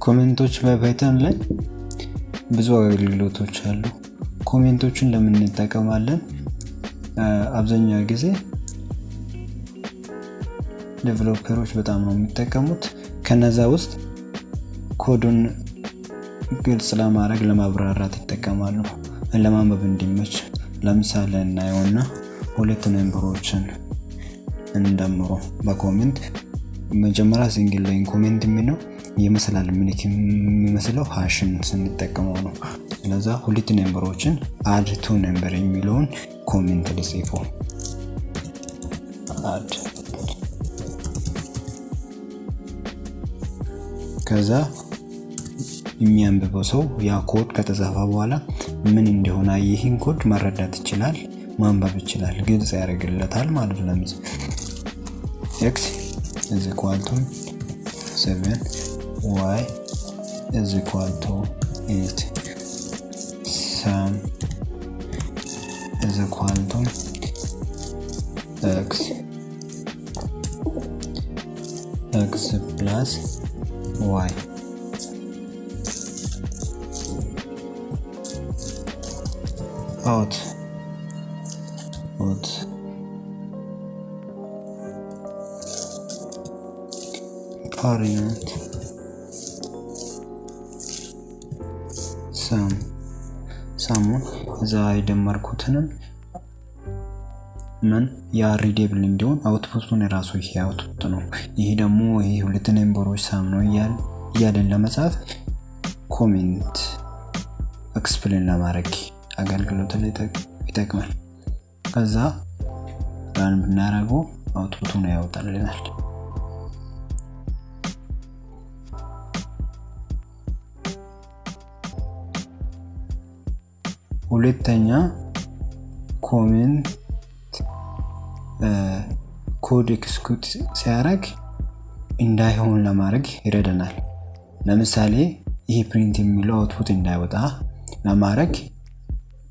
ኮሜንቶች በፓይተን ላይ ብዙ አገልግሎቶች አሉ። ኮሜንቶችን ለምን እንጠቀማለን? አብዛኛው ጊዜ ዴቨሎፐሮች በጣም ነው የሚጠቀሙት። ከነዛ ውስጥ ኮዱን ግልጽ ለማድረግ ለማብራራት ይጠቀማሉ፣ ለማንበብ እንዲመች። ለምሳሌ እናየውና ሁለት ነምበሮችን እንደምሮ በኮሜንት መጀመሪያ ሲንግል ላይን ኮሜንት የሚለው የመሰላል ምልክት የሚመስለው ሃሽን ስንጠቀመው ነው። ስለዛ ሁለት ነምበሮችን add to number የሚለውን ኮሜንት ልጽፎ add ከዛ የሚያንብበው ሰው ያ ኮድ ከተጻፈ በኋላ ምን እንደሆነ ይህን ኮድ መረዳት ይችላል፣ ማንበብ ይችላል፣ ግልጽ ያደርግለታል ማለት ነው። x is equal to 7 y is equal to 8 sum is equal to x plus y out parent sum እዛ የደመርኩትንም ምን ያ ሪዴብል እንዲሆን አውትፑቱን ራሱ ይሄ አውትፑት ነው። ይሄ ደግሞ ይሄ ሁለት ነምበሮች ሳም ነው እያለን ለመጻፍ ኮሜንት ኤክስፕሌን ለማድረግ አገልግሎት ላይ ይጠቅማል። ከዛ ራን ብናደርገው አውትፑቱን ያወጣልናል። ሁለተኛ ኮሜንት ኮድ ኤክስኪዩት ሲያደርግ እንዳይሆን ለማድረግ ይረዳናል። ለምሳሌ ይሄ ፕሪንት የሚለው አውትፑት እንዳይወጣ ለማድረግ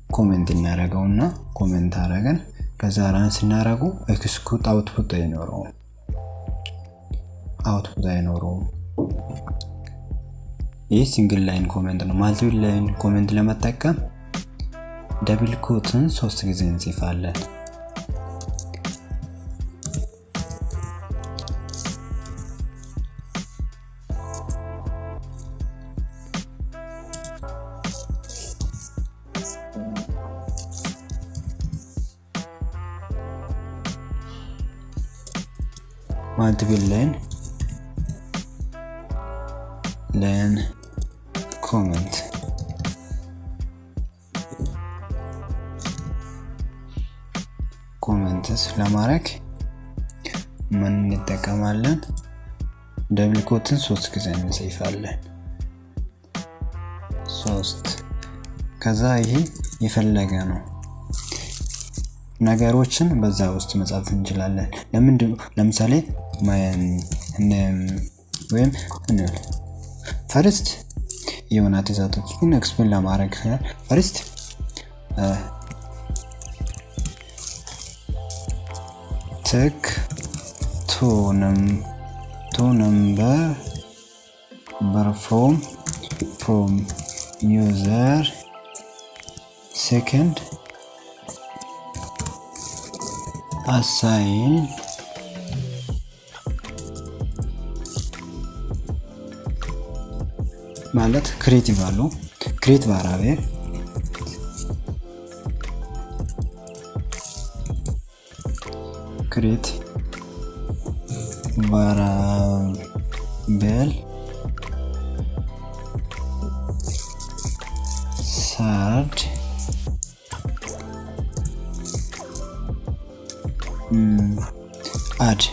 ኮሜንት እናደርገውና ኮሜንት አደረገን ከዛ ራን ስናደርገው ኤክስኪዩት አውትፑት አይኖረውም። ይህ ሲንግል ላይን ኮሜንት ነው። ማልቲፕል ላይን ኮሜንት ለመጠቀም ደብል ኮትን 3 ጊዜ እንጽፋለን። ማልቲፕል ላይን ኮሜንት ኮሜንትስ ለማድረግ ምን እንጠቀማለን? ደብል ኮትን 3 ጊዜ እንጽፋለን። 3 ከዛ ይሄ የፈለገ ነው ነገሮችን በዛ ውስጥ መጻፍ እንችላለን። ለምሳሌ ወይም ፈርስት የሆነ ትዕዛዞችን ኤክስፕሌን ለማድረግ ፈርስት take to number from user. Second assign ማለት create value create variable create variable third add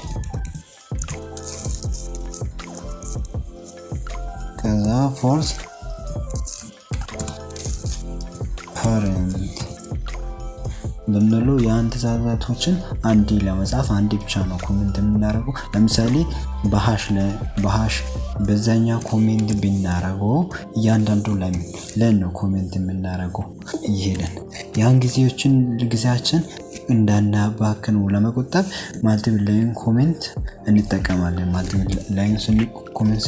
ከዛ fourth parent በመሉ ያን ትዕዛዛቶችን አንዴ ለመጻፍ አንዴ ብቻ ነው ኮሜንት የምናደርገው። ለምሳሌ በሃሽ በዛኛ ኮሜንት ብናደርገው እያንዳንዱ ላይ ነው ኮሜንት የምናደርገው ይሄዳል። ያን ጊዜያችን እንዳናባክን ለመቆጠብ ማልቲፕል ላይን ኮሜንት እንጠቀማለን። ማልቲፕል ላይን ኮሜንት